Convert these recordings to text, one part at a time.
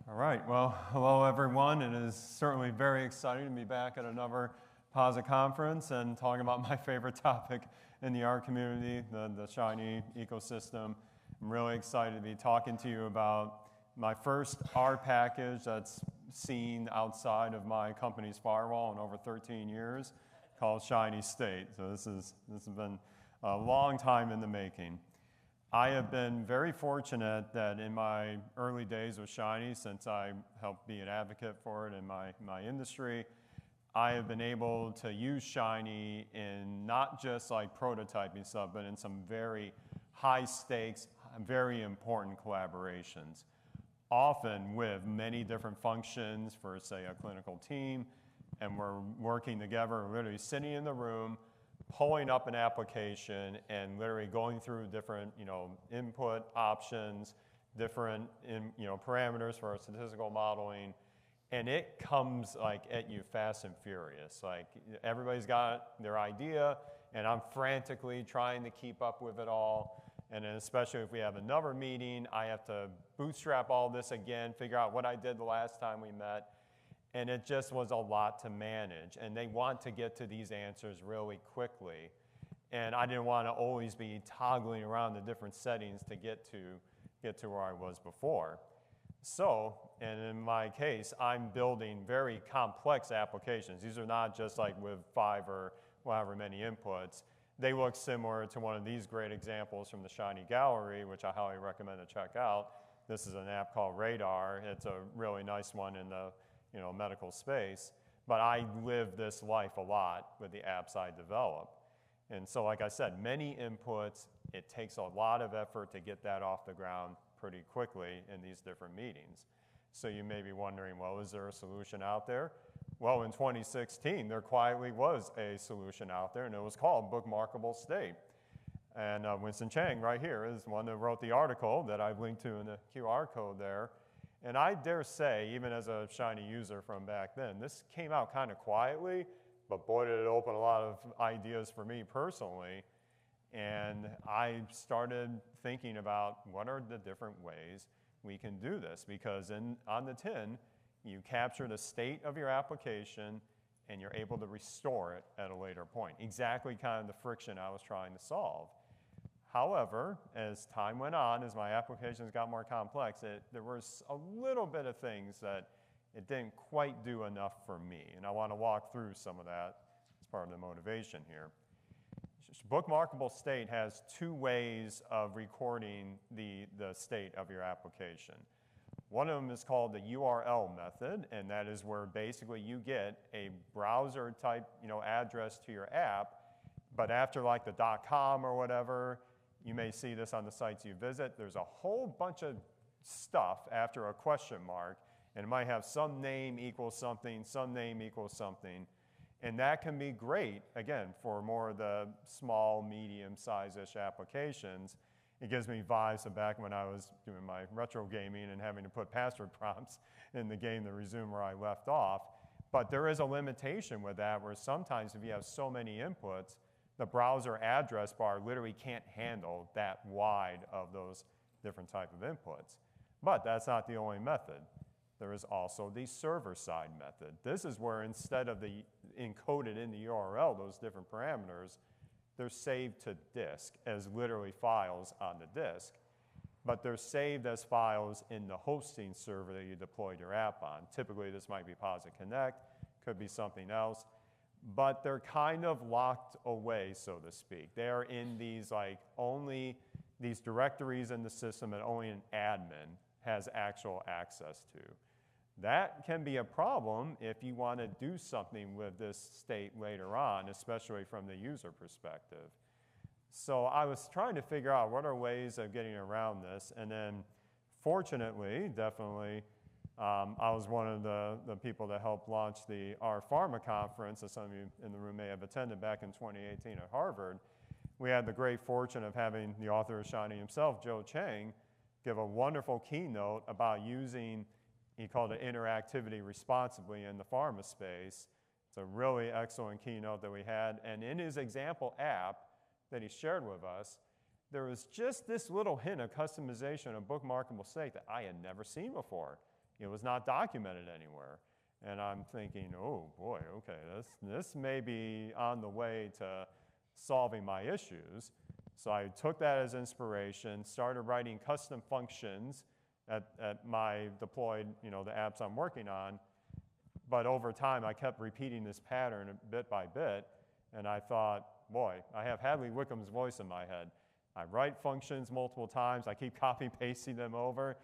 All right, well, hello everyone. It is certainly very exciting to be back at another Posit conference and talking about my favorite topic in the art community, the Shiny ecosystem. I'm really excited to be talking to you about my first art package that's seen outside of my company's firewall in over 13 years, called Shinystate. So this has been a long time in the making. I have been very fortunate that in my early days with Shiny, since I helped be an advocate for it in my industry, I have been able to use Shiny in not just like prototyping stuff, but in some very high stakes, very important collaborations, often with many different functions for, say, a clinical team, and we're working together, literally sitting in the room, pulling up an application and literally going through different, input options, different, parameters for our statistical modeling, and it comes like at you fast and furious. Like everybody's got their idea, and I'm frantically trying to keep up with it all. And then especially if we have another meeting, I have to bootstrap all this again, figure out what I did the last time we met. And it just was a lot to manage. And they want to get to these answers really quickly. And I didn't want to always be toggling around the different settings to get to where I was before. So, and in my case, I'm building very complex applications. These are not just like with 5 or however many inputs. They look similar to one of these great examples from the Shiny Gallery, which I highly recommend to check out. This is an app called Radar. It's a really nice one in the medical space, but I live this life a lot with the apps I develop. And so, like I said, many inputs, it takes a lot of effort to get that off the ground pretty quickly in these different meetings. So you may be wondering, well, is there a solution out there? Well, in 2016, there quietly was a solution out there, and it was called bookmarkable state. And Winston Chang right here is one that wrote the article that I've linked to in the QR code there. And I dare say, even as a Shiny user from back then, this came out kind of quietly, but boy, did it open a lot of ideas for me personally. And I started thinking about what are the different ways we can do this, because on the tin, you capture the state of your application and you're able to restore it at a later point. Exactly kind of the friction I was trying to solve. However, as time went on, as my applications got more complex, there was a little bit of things that it didn't quite do enough for me. And I want to walk through some of that as part of the motivation here. Bookmarkable state has 2 ways of recording the state of your application. One of them is called the URL method, and that is where basically you get a browser type address to your app, but after like the .com or whatever, you may see this on the sites you visit. There's a whole bunch of stuff after a question mark, and it might have some name equals something, some name equals something. And that can be great, again, for more of the small, medium-size-ish applications. It gives me vibes of back when I was doing my retro gaming and having to put password prompts in the game to resume where I left off. But there is a limitation with that, where sometimes if you have so many inputs, the browser address bar literally can't handle that wide of those different type of inputs. But that's not the only method. There is also the server-side method. This is where instead of the encoded in the URL, those different parameters, they're saved to disk as literally files on the disk. But they're saved as files in the hosting server that you deployed your app on. Typically, this might be Posit Connect, could be something else. But they're kind of locked away, so to speak. They are in these only these directories in the system that only an admin has actual access to. That can be a problem if you want to do something with this state later on, especially from the user perspective. So I was trying to figure out what are ways of getting around this, and then fortunately, definitely, I was one of the people that helped launch our pharma conference, as some of you in the room may have attended back in 2018 at Harvard. We had the great fortune of having the author of Shiny himself, Joe Chang, give a wonderful keynote about using, he called it interactivity responsibly in the pharma space. It's a really excellent keynote that we had. And in his example app that he shared with us, there was just this little hint of customization of bookmarkable state that I had never seen before. it was not documented anywhere. And I'm thinking, oh boy, okay, this may be on the way to solving my issues. So I took that as inspiration, started writing custom functions at my deployed, the apps I'm working on. But over time, I kept repeating this pattern bit by bit, and I thought, boy, I have Hadley Wickham's voice in my head. I write functions multiple times. I keep copy pasting them over.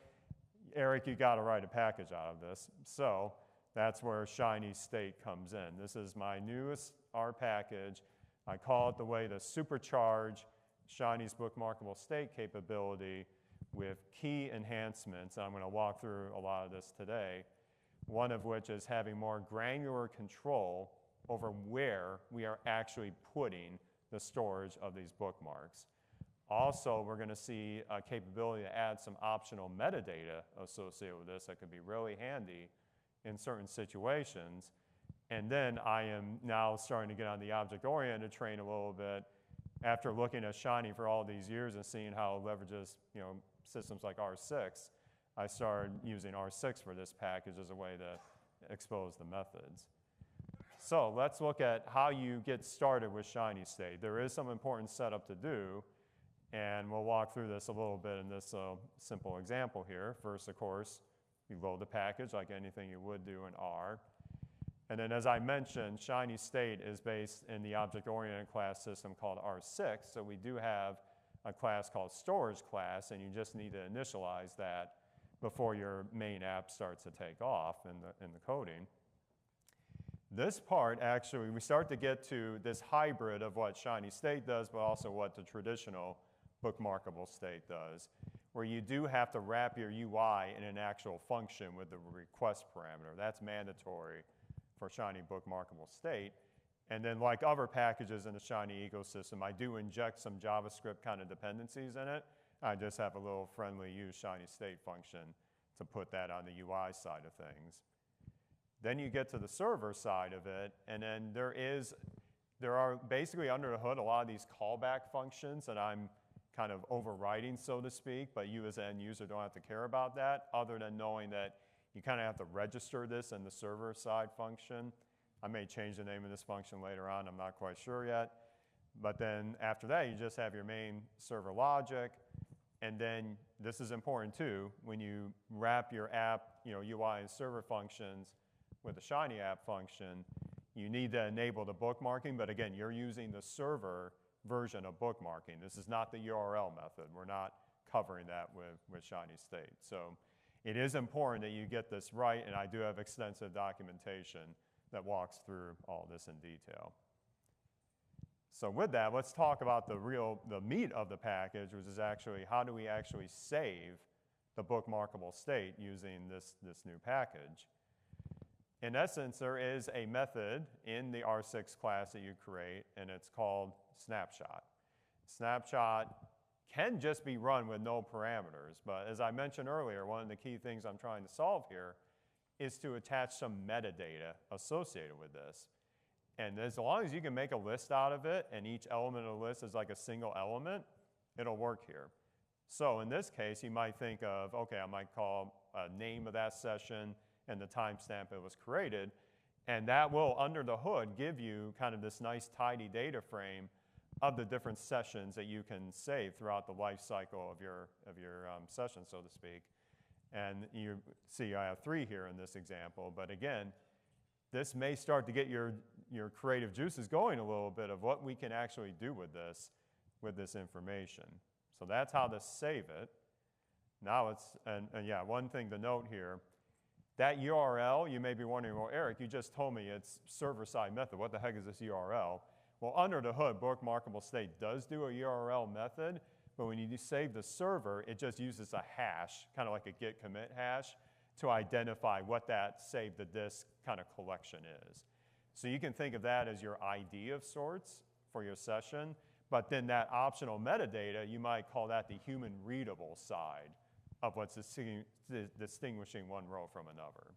Eric, you got to write a package out of this. So that's where Shinystate comes in. This is my newest R package. I call it the way to supercharge Shiny's bookmarkable state capability with key enhancements. I'm going to walk through a lot of this today, one of which is having more granular control over where we are actually putting the storage of these bookmarks. Also, we're going to see a capability to add some optional metadata associated with this that could be really handy in certain situations. And then I am now starting to get on the object-oriented train a little bit after looking at Shiny for all these years and seeing how it leverages systems like R6. I started using R6 for this package as a way to expose the methods. So let's look at how you get started with Shinystate. There is some important setup to do, and we'll walk through this a little bit in this simple example here. First, of course, you load the package like anything you would do in R. And then as I mentioned, Shinystate is based in the object-oriented class system called R6, so we do have a class called storage class, and you just need to initialize that before your main app starts to take off in the coding. This part, actually, we start to get to this hybrid of what Shinystate does, but also what the traditional bookmarkable state does, where you do have to wrap your UI in an actual function with the request parameter. That's mandatory for Shiny bookmarkable state. And then like other packages in the Shiny ecosystem, I do inject some JavaScript kind of dependencies in it. I just have a little friendly use Shinystate function to put that on the UI side of things. Then you get to the server side of it, and then there are basically under the hood a lot of these callback functions that I'm kind of overriding, so to speak, but you as an end user don't have to care about that, other than knowing that you kind of have to register this in the server side function. I may change the name of this function later on, I'm not quite sure yet. But then after that, you just have your main server logic, and then this is important too, when you wrap your app, UI and server functions with the Shiny app function, you need to enable the bookmarking, but again, you're using the server version of bookmarking. This is not the URL method. We're not covering that with Shinystate. So it is important that you get this right, and I do have extensive documentation that walks through all this in detail. So with that, let's talk about the meat of the package, which is actually how do we actually save the bookmarkable state using this new package. In essence, there is a method in the R6 class that you create, and it's called snapshot. Snapshot can just be run with no parameters, but as I mentioned earlier, one of the key things I'm trying to solve here is to attach some metadata associated with this. And as long as you can make a list out of it, and each element of the list is like a single element, it'll work here. So in this case, you might think of, okay, I might call a name of that session and the timestamp it was created, and that will, under the hood, give you kind of this nice tidy data frame of the different sessions that you can save throughout the life cycle of your session, so to speak. And you see I have 3 here in this example, but again, this may start to get your creative juices going a little bit of what we can actually do with this information. So that's how to save it. Now and yeah, one thing to note here, that URL, you may be wondering, well, Eric, you just told me it's server-side method. What the heck is this URL? Well, under the hood, bookmarkable state does do a URL method, but when you save the server, it just uses a hash, kind of like a git commit hash, to identify what that save the disk kind of collection is. So you can think of that as your ID of sorts for your session, but then that optional metadata, you might call that the human readable side of what's distinguishing one row from another.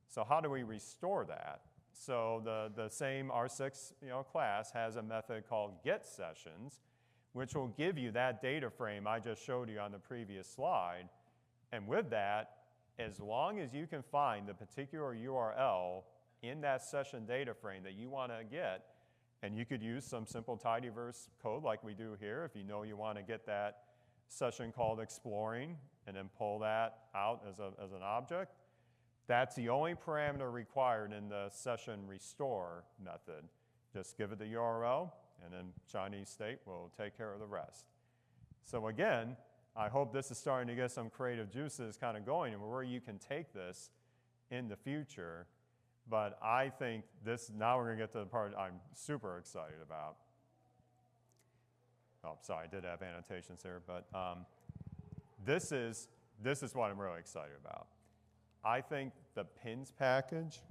So how do we restore that? So the same R6 class has a method called getSessions, which will give you that data frame I just showed you on the previous slide. And with that, as long as you can find the particular URL in that session data frame that you want to get, and you could use some simple tidyverse code like we do here if you know you want to get that session called exploring and then pull that out as an object. That's the only parameter required in the session restore method. Just give it the URL, and then Shinystate will take care of the rest. So again, I hope this is starting to get some creative juices kind of going and where you can take this in the future. But I think this, now we're going to get to the part I'm super excited about. Oh, sorry, I did have annotations here, but this is what I'm really excited about. I think the pins package,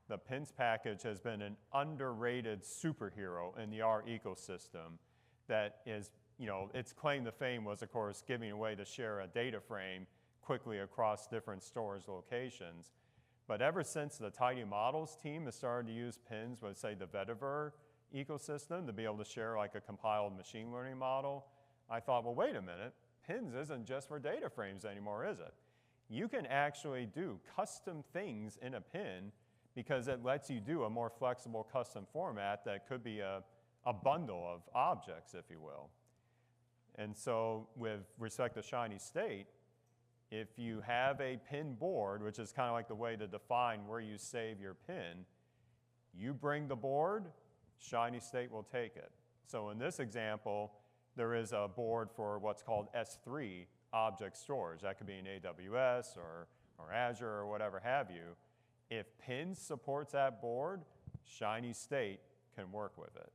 the pins package has been an underrated superhero in the R ecosystem that is, its claim to fame was, of course, giving away to share a data frame quickly across different stores locations. But ever since the Tidy Models team has started to use pins with, say, the Vetiver ecosystem to be able to share like a compiled machine learning model, I thought, well, wait a minute, pins isn't just for data frames anymore, is it? You can actually do custom things in a pin because it lets you do a more flexible custom format that could be a bundle of objects, if you will. And so with respect to Shinystate, if you have a pin board, which is kind of like the way to define where you save your pin, you bring the board, Shinystate will take it. So in this example, there is a board for what's called S3 object storage. That could be in AWS or Azure or whatever have you. If pins supports that board, Shinystate can work with it.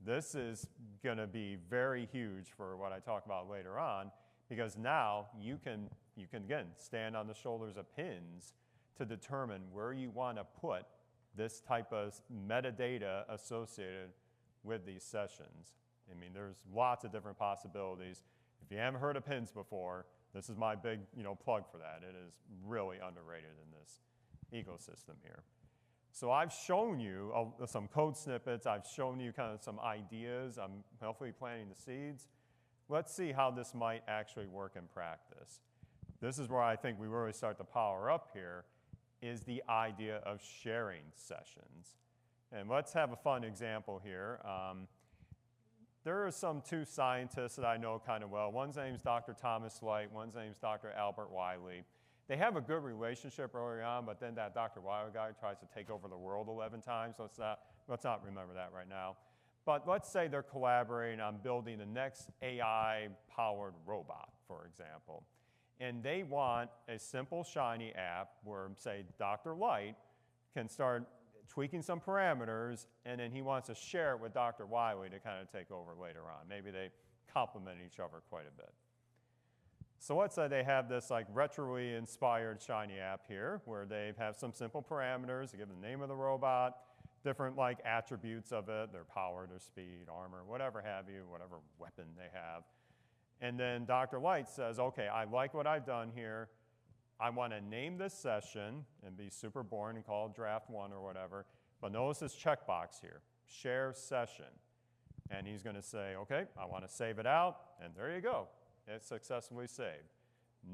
This is going to be very huge for what I talk about later on, because now you can again stand on the shoulders of pins to determine where you want to put this type of metadata associated with these sessions. I mean, there's lots of different possibilities. If you haven't heard of pins before, this is my big plug for that. It is really underrated in this ecosystem here. So I've shown you some code snippets. I've shown you kind of some ideas. I'm hopefully planting the seeds. Let's see how this might actually work in practice. This is where I think we really start to power up here, is the idea of sharing sessions. And let's have a fun example here. There are some two scientists that I know kind of well. One's name's Dr. Thomas Light, one's name's Dr. Albert Wiley. They have a good relationship early on, but then that Dr. Wiley guy tries to take over the world 11 times, so let's not remember that right now. But let's say they're collaborating on building the next AI-powered robot, for example. And they want a simple Shiny app where, say, Dr. Light can start tweaking some parameters, and then he wants to share it with Dr. Wiley to kind of take over later on. Maybe they complement each other quite a bit. So let's say they have this like retroly inspired Shiny app here where they have some simple parameters, they give the name of the robot, different like attributes of it, their power, their speed, armor, whatever have you, whatever weapon they have. And then Dr. Light says, okay, I like what I've done here. I want to name this session and be super boring and call it draft 1 or whatever. But notice this checkbox here, share session. And he's going to say, okay, I want to save it out. And there you go. It's successfully saved.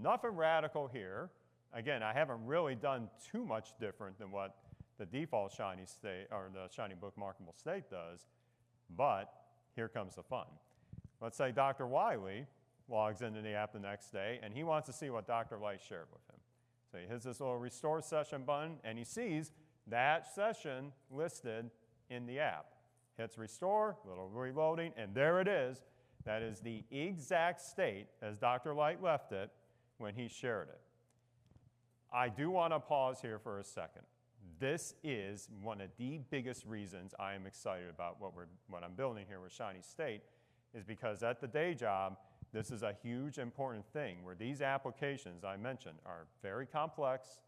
Nothing radical here. Again, I haven't really done too much different than what the default Shiny state or the Shiny bookmarkable state does. But here comes the fun. Let's say Dr. Wiley logs into the app the next day, and he wants to see what Dr. Light shared with him. So he hits this little restore session button, and he sees that session listed in the app. Hits restore, little reloading, and there it is. That is the exact state as Dr. Light left it when he shared it. I do want to pause here for a second. This is one of the biggest reasons I am excited about what I'm building here with Shinystate, is because at the day job, this is a huge important thing where these applications I mentioned are very complex,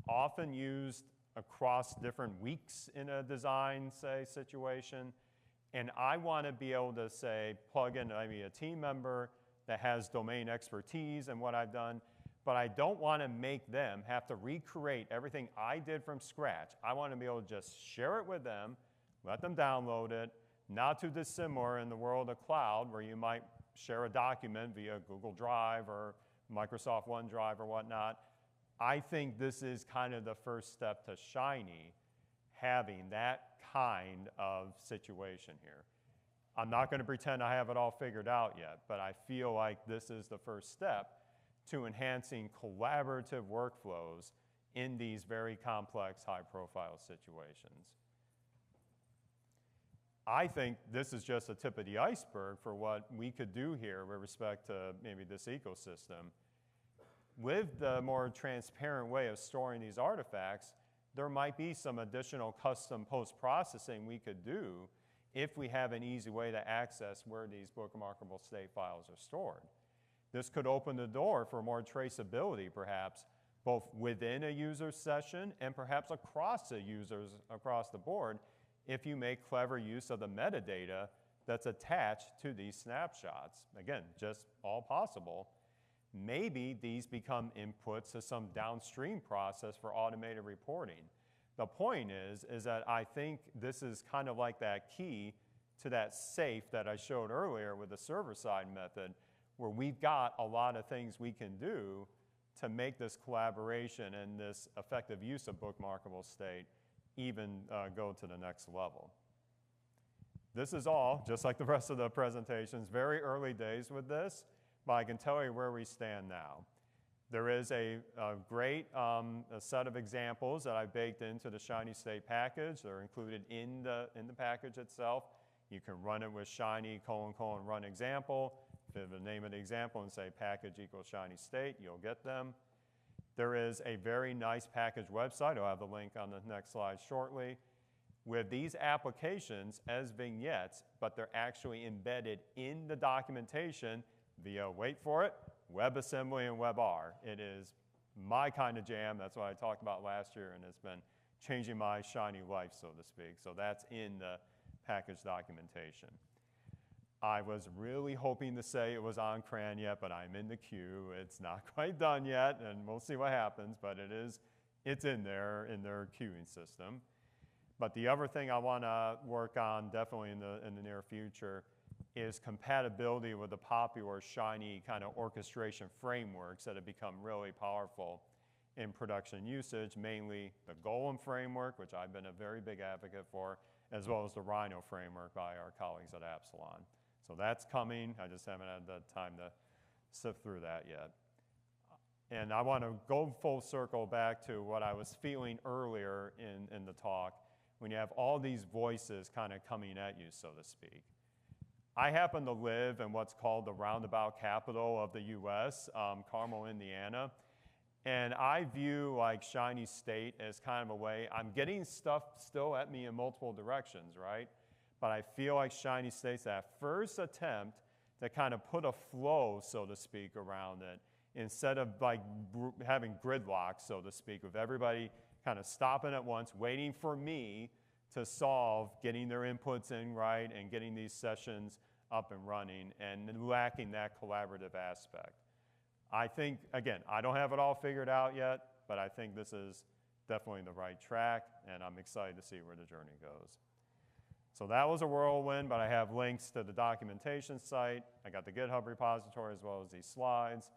often used across different weeks in a design, say, situation. And I want to be able to, say, plug in maybe a team member that has domain expertise in what I've done, but I don't want to make them have to recreate everything I did from scratch. I want to be able to just share it with them, let them download it, not too dissimilar in the world of cloud where you might share a document via Google Drive or Microsoft OneDrive or whatnot. I think this is kind of the first step to Shiny having that kind of situation here. I'm not going to pretend I have it all figured out yet, but I feel like this is the first step to enhancing collaborative workflows in these very complex, high-profile situations. I think this is just the tip of the iceberg for what we could do here with respect to maybe this ecosystem. With the more transparent way of storing these artifacts, there might be some additional custom post-processing we could do if we have an easy way to access where these bookmarkable state files are stored. This could open the door for more traceability, perhaps, both within a user's session and perhaps across the users across the board if you make clever use of the metadata that's attached to these snapshots. Again, just all possible. Maybe these become inputs to some downstream process for automated reporting. The point is that I think this is kind of like that key to that safe that I showed earlier with the server-side method, where we've got a lot of things we can do to make this collaboration and this effective use of bookmarkable state even go to the next level. This is all, just like the rest of the presentations, very early days with this, but I can tell you where we stand now. There is a great a set of examples that I baked into the Shinystate package. They're included in the package itself. You can run it with shiny : run example. If the name of the example and say package equals Shinystate, you'll get them. There is a very nice package website. I'll have the link on the next slide shortly, with these applications as vignettes, but they're actually embedded in the documentation via, wait for it, WebAssembly and WebR. It is my kind of jam. That's what I talked about last year, and it's been changing my Shiny life, so to speak. So that's in the package documentation. I was really hoping to say it was on CRAN yet, but I'm in the queue. It's not quite done yet, and we'll see what happens, but it's in there in their queuing system. But the other thing I want to work on definitely in the near future is compatibility with the popular Shiny kind of orchestration frameworks that have become really powerful in production usage, mainly the Golem framework, which I've been a very big advocate for, as well as the Rhino framework by our colleagues at Epsilon. So that's coming. I just haven't had the time to sift through that yet. And I want to go full circle back to what I was feeling earlier in the talk, when you have all these voices kind of coming at you, so to speak. I happen to live in what's called the roundabout capital of the US, Carmel, Indiana. And I view like Shinystate as kind of a way, I'm getting stuff still at me in multiple directions, right? But I feel like Shinystate's that first attempt to kind of put a flow, so to speak, around it, instead of like having gridlock, so to speak, with everybody kind of stopping at once, waiting for me to solve getting their inputs in right and getting these sessions up and running, and lacking that collaborative aspect. I think, again, I don't have it all figured out yet, but I think this is definitely the right track, and I'm excited to see where the journey goes. So that was a whirlwind, but I have links to the documentation site. I got the GitHub repository as well as these slides.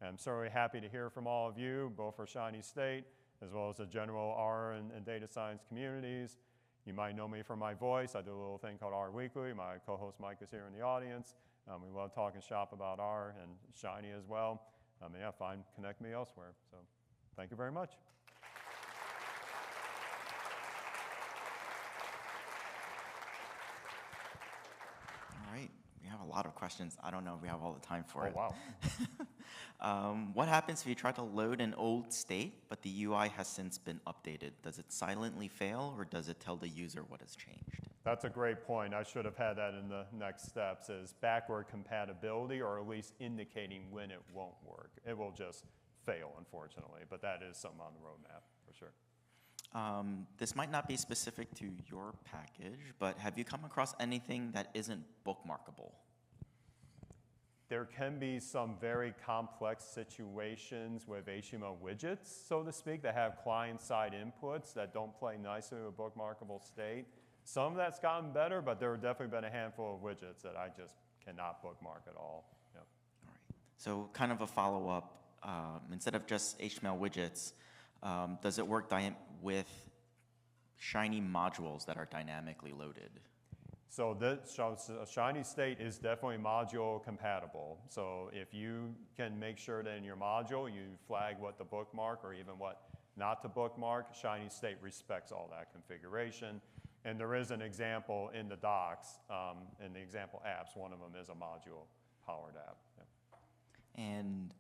And I'm certainly happy to hear from all of you, both for Shinystate as well as the general R and data science communities. You might know me from my voice. I do a little thing called R Weekly. My co-host Mike is here in the audience. We love talking shop about R and Shiny as well. Yeah, connect me elsewhere. So thank you very much. All right, we have a lot of questions. I don't know if we have all the time for it. Oh, wow. What happens if you try to load an old state, but the UI has since been updated? Does it silently fail, or does it tell the user what has changed? That's a great point. I should have had that in the next steps, is backward compatibility, or at least indicating when it won't work. It will just fail, unfortunately, but that is something on the roadmap, for sure. This might not be specific to your package, but have you come across anything that isn't bookmarkable? There can be some very complex situations with HTML widgets, so to speak, that have client-side inputs that don't play nicely with bookmarkable state. Some of that's gotten better, but there have definitely been a handful of widgets that I just cannot bookmark at all. Yep. All right. So kind of a follow-up. instead of just HTML widgets, does it work with Shiny modules that are dynamically loaded? So Shinystate is definitely module compatible. So if you can make sure that in your module you flag what to bookmark or even what not to bookmark, Shinystate respects all that configuration. And there is an example in the docs, in the example apps, one of them is a module-powered app. Yeah. And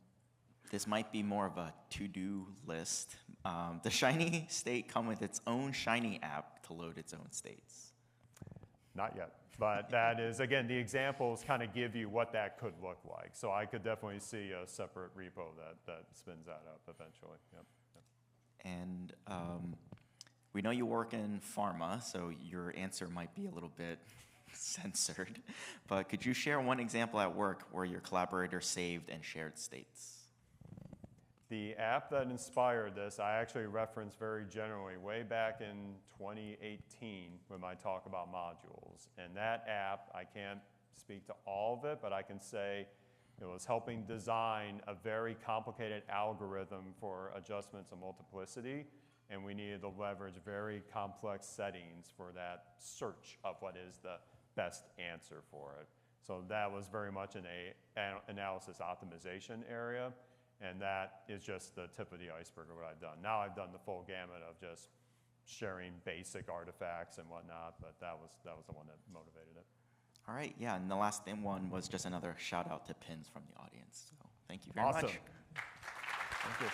this might be more of a to-do list. Does Shinystate come with its own Shiny app to load its own states? Not yet, but that is, again, the examples kind of give you what that could look like. So I could definitely see a separate repo that spins that up eventually. Yep. Yep. And we know you work in pharma, so your answer might be a little bit censored, but could you share one example at work where your collaborators saved and shared states? The app that inspired this, I actually referenced very generally way back in 2018 when I talk about modules. And that app, I can't speak to all of it, but I can say it was helping design a very complicated algorithm for adjustments of multiplicity. And we needed to leverage very complex settings for that search of what is the best answer for it. So that was very much in an analysis optimization area. And that is just the tip of the iceberg of what I've done. Now I've done the full gamut of just sharing basic artifacts and whatnot, but that was the one that motivated it. All right, yeah, and the last one was just another shout out to pins from the audience. So thank you very much. Awesome. Thank you.